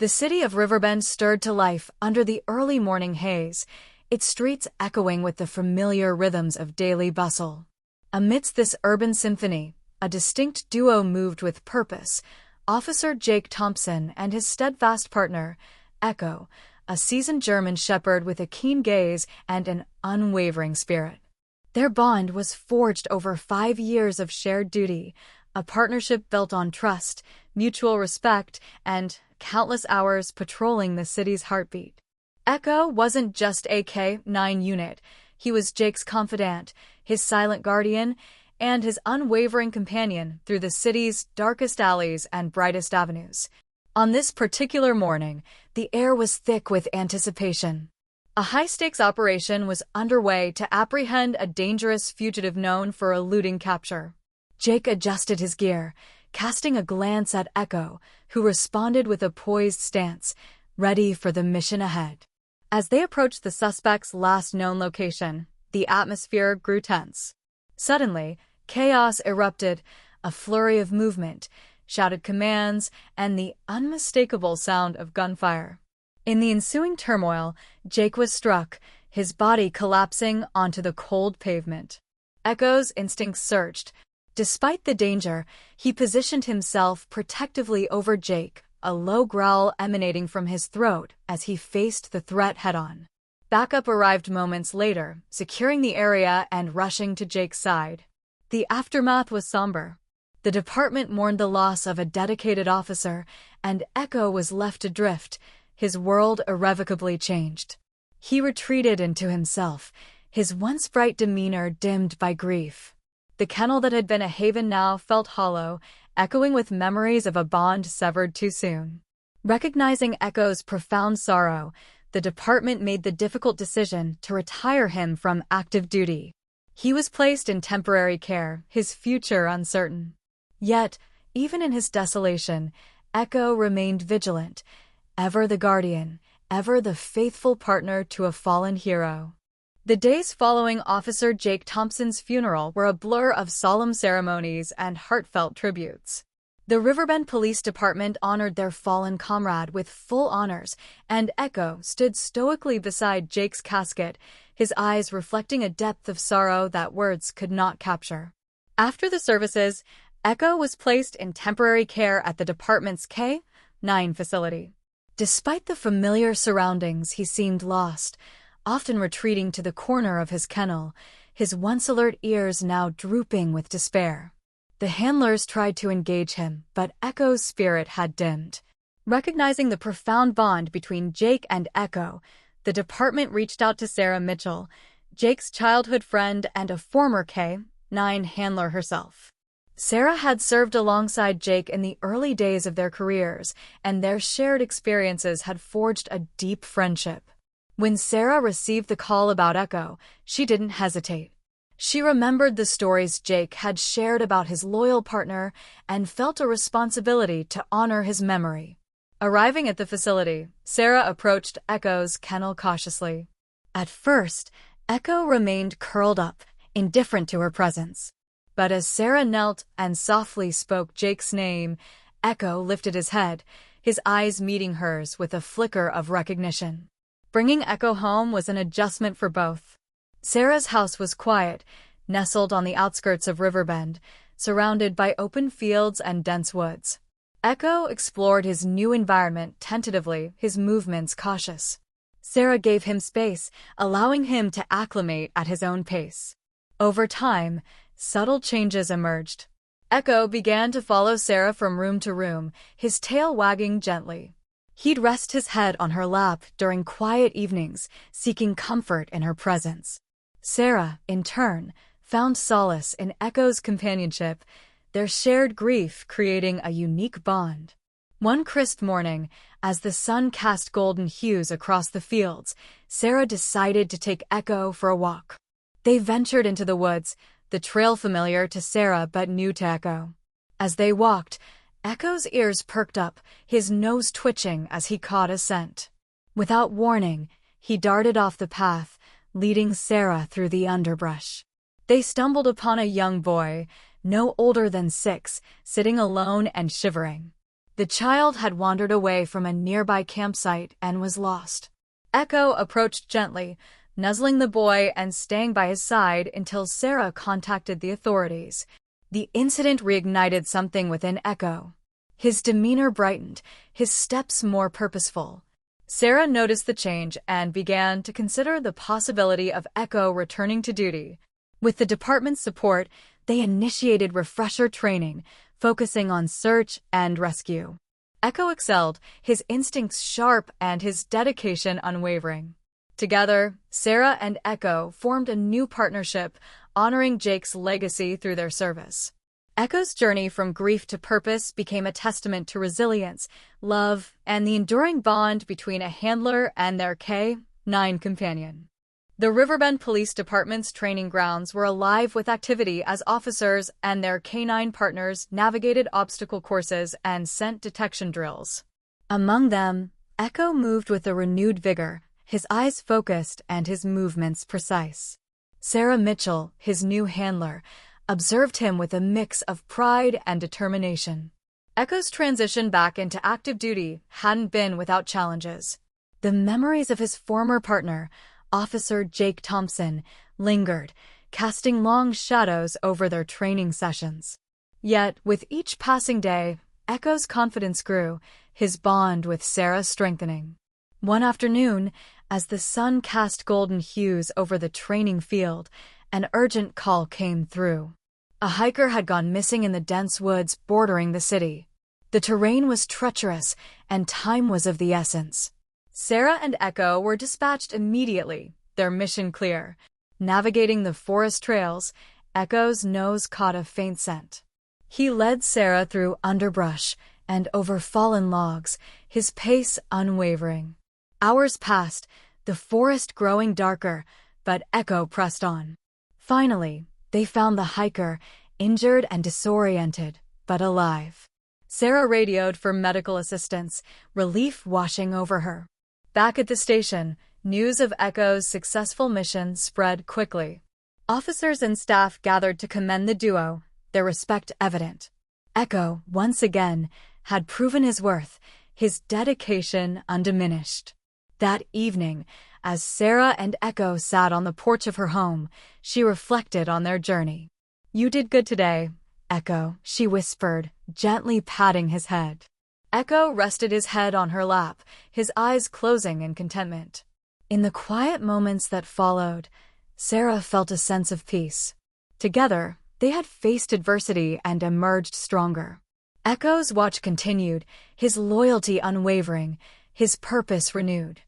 The city of Riverbend stirred to life under the early morning haze, its streets echoing with the familiar rhythms of daily bustle. Amidst this urban symphony, a distinct duo moved with purpose: Officer Jake Thompson and his steadfast partner, Echo, a seasoned German shepherd with a keen gaze and an unwavering spirit. Their bond was forged over 5 years of shared duty, a partnership built on trust, mutual respect, and countless hours patrolling the city's heartbeat. Echo wasn't just a K-9 unit. He was Jake's confidant, his silent guardian, and his unwavering companion through the city's darkest alleys and brightest avenues. On this particular morning, the air was thick with anticipation. A high-stakes operation was underway to apprehend a dangerous fugitive known for eluding capture. Jake adjusted his gear, casting a glance at Echo, who responded with a poised stance, ready for the mission ahead. As they approached the suspect's last known location, the atmosphere grew tense. Suddenly, chaos erupted, a flurry of movement, shouted commands, and the unmistakable sound of gunfire. In the ensuing turmoil, Jake was struck, his body collapsing onto the cold pavement. Echo's instincts surged. Despite the danger, he positioned himself protectively over Jake, a low growl emanating from his throat as he faced the threat head-on. Backup arrived moments later, securing the area and rushing to Jake's side. The aftermath was somber. The department mourned the loss of a dedicated officer, and Echo was left adrift, his world irrevocably changed. He retreated into himself, his once bright demeanor dimmed by grief. The kennel that had been a haven now felt hollow, echoing with memories of a bond severed too soon. Recognizing Echo's profound sorrow, the department made the difficult decision to retire him from active duty. He was placed in temporary care, his future uncertain. Yet, even in his desolation, Echo remained vigilant, ever the guardian, ever the faithful partner to a fallen hero. The days following Officer Jake Thompson's funeral were a blur of solemn ceremonies and heartfelt tributes. The Riverbend Police Department honored their fallen comrade with full honors, and Echo stood stoically beside Jake's casket, his eyes reflecting a depth of sorrow that words could not capture. After the services, Echo was placed in temporary care at the department's K-9 facility. Despite the familiar surroundings, he seemed lost, often retreating to the corner of his kennel, his once alert ears now drooping with despair. The handlers tried to engage him, but Echo's spirit had dimmed. Recognizing the profound bond between Jake and Echo, the department reached out to Sarah Mitchell, Jake's childhood friend and a former K-9 handler herself. Sarah had served alongside Jake in the early days of their careers, and their shared experiences had forged a deep friendship. When Sarah received the call about Echo, she didn't hesitate. She remembered the stories Jake had shared about his loyal partner and felt a responsibility to honor his memory. Arriving at the facility, Sarah approached Echo's kennel cautiously. At first, Echo remained curled up, indifferent to her presence. But as Sarah knelt and softly spoke Jake's name, Echo lifted his head, his eyes meeting hers with a flicker of recognition. Bringing Echo home was an adjustment for both. Sarah's house was quiet, nestled on the outskirts of Riverbend, surrounded by open fields and dense woods. Echo explored his new environment tentatively, his movements cautious. Sarah gave him space, allowing him to acclimate at his own pace. Over time, subtle changes emerged. Echo began to follow Sarah from room to room, his tail wagging gently. He'd rest his head on her lap during quiet evenings, seeking comfort in her presence. Sarah, in turn, found solace in Echo's companionship, their shared grief creating a unique bond. One crisp morning, as the sun cast golden hues across the fields, Sarah decided to take Echo for a walk. They ventured into the woods, the trail familiar to Sarah but new to Echo. As they walked, Echo's ears perked up, his nose twitching as he caught a scent. Without warning, he darted off the path, leading Sarah through the underbrush. They stumbled upon a young boy, no older than 6, sitting alone and shivering. The child had wandered away from a nearby campsite and was lost. Echo approached gently, nuzzling the boy and staying by his side until Sarah contacted the authorities. The incident reignited something within Echo. His demeanor brightened, his steps more purposeful. Sarah noticed the change and began to consider the possibility of Echo returning to duty. With the department's support, they initiated refresher training, focusing on search and rescue. Echo excelled, his instincts sharp and his dedication unwavering. Together, Sarah and Echo formed a new partnership, honoring Jake's legacy through their service. Echo's journey from grief to purpose became a testament to resilience, love, and the enduring bond between a handler and their K-9 companion. The Riverbend Police Department's training grounds were alive with activity as officers and their K-9 partners navigated obstacle courses and scent detection drills. Among them, Echo moved with a renewed vigor, his eyes focused and his movements precise. Sarah Mitchell, his new handler, observed him with a mix of pride and determination. Echo's transition back into active duty hadn't been without challenges. The memories of his former partner, Officer Jake Thompson, lingered, casting long shadows over their training sessions. Yet, with each passing day, Echo's confidence grew, his bond with Sarah strengthening. One afternoon, as the sun cast golden hues over the training field, an urgent call came through. A hiker had gone missing in the dense woods bordering the city. The terrain was treacherous, and time was of the essence. Sarah and Echo were dispatched immediately, their mission clear. Navigating the forest trails, Echo's nose caught a faint scent. He led Sarah through underbrush and over fallen logs, his pace unwavering. Hours passed, the forest growing darker, but Echo pressed on. Finally, they found the hiker, injured and disoriented, but alive. Sarah radioed for medical assistance, relief washing over her. Back at the station, news of Echo's successful mission spread quickly. Officers and staff gathered to commend the duo, their respect evident. Echo, once again, had proven his worth, his dedication undiminished. That evening, as Sarah and Echo sat on the porch of her home, she reflected on their journey. "You did good today, Echo," she whispered, gently patting his head. Echo rested his head on her lap, his eyes closing in contentment. In the quiet moments that followed, Sarah felt a sense of peace. Together, they had faced adversity and emerged stronger. Echo's watch continued, his loyalty unwavering, his purpose renewed.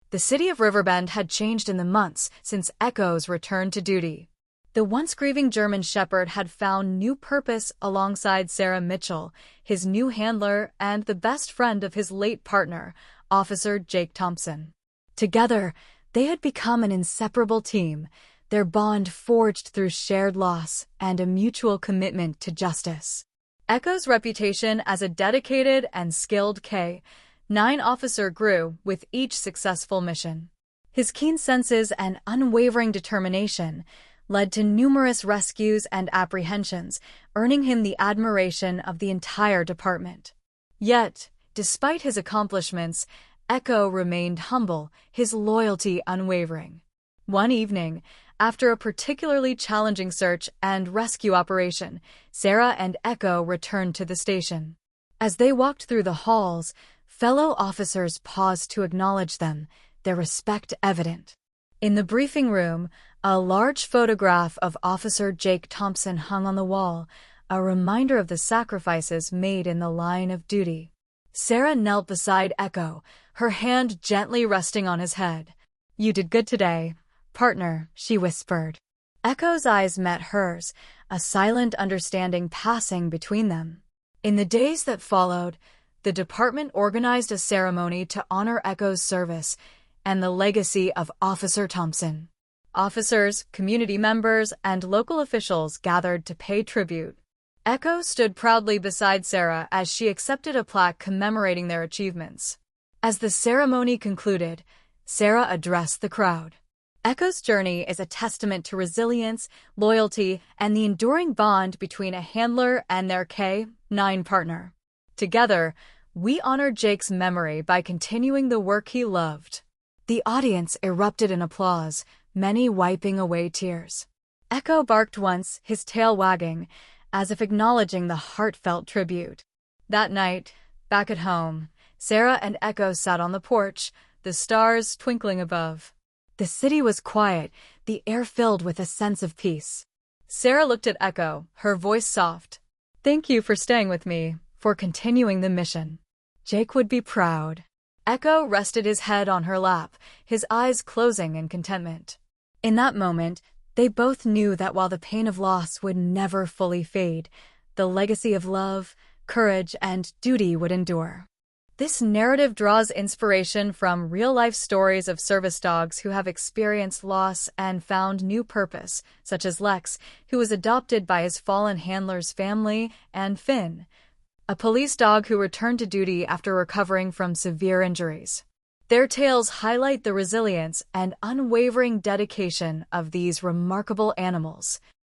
The city of Riverbend had changed in the months since Echo's return to duty. The once grieving German Shepherd had found new purpose alongside Sarah Mitchell, his new handler and the best friend of his late partner, Officer Jake Thompson. Together, they had become an inseparable team, their bond forged through shared loss and a mutual commitment to justice. Echo's reputation as a dedicated and skilled K-9 officer grew with each successful mission. His keen senses and unwavering determination led to numerous rescues and apprehensions, earning him the admiration of the entire department. Yet, despite his accomplishments, Echo remained humble, his loyalty unwavering. One evening, after a particularly challenging search and rescue operation, Sarah and Echo returned to the station. As they walked through the halls, fellow officers paused to acknowledge them, their respect evident. In the briefing room, a large photograph of Officer Jake Thompson hung on the wall, a reminder of the sacrifices made in the line of duty. Sarah knelt beside Echo, her hand gently resting on his head. "You did good today, partner," she whispered. Echo's eyes met hers, a silent understanding passing between them. In the days that followed, the department organized a ceremony to honor Echo's service and the legacy of Officer Thompson. Officers, community members, and local officials gathered to pay tribute. Echo stood proudly beside Sarah as she accepted a plaque commemorating their achievements. As the ceremony concluded, Sarah addressed the crowd. Echo's journey is a testament to resilience, loyalty, and the enduring bond between a handler and their K-9 partner. Together, we honor Jake's memory by continuing the work he loved. The audience erupted in applause, many wiping away tears. Echo barked once, his tail wagging, as if acknowledging the heartfelt tribute. That night, back at home, Sarah and Echo sat on the porch, the stars twinkling above. The city was quiet, the air filled with a sense of peace. Sarah looked at Echo, her voice soft. "Thank you for staying with me, for continuing the mission. Jake would be proud." Echo rested his head on her lap, his eyes closing in contentment. In that moment, they both knew that while the pain of loss would never fully fade, the legacy of love, courage, and duty would endure. This narrative draws inspiration from real-life stories of service dogs who have experienced loss and found new purpose, such as Lex, who was adopted by his fallen handler's family, and Finn, a police dog who returned to duty after recovering from severe injuries. Their tales highlight the resilience and unwavering dedication of these remarkable animals.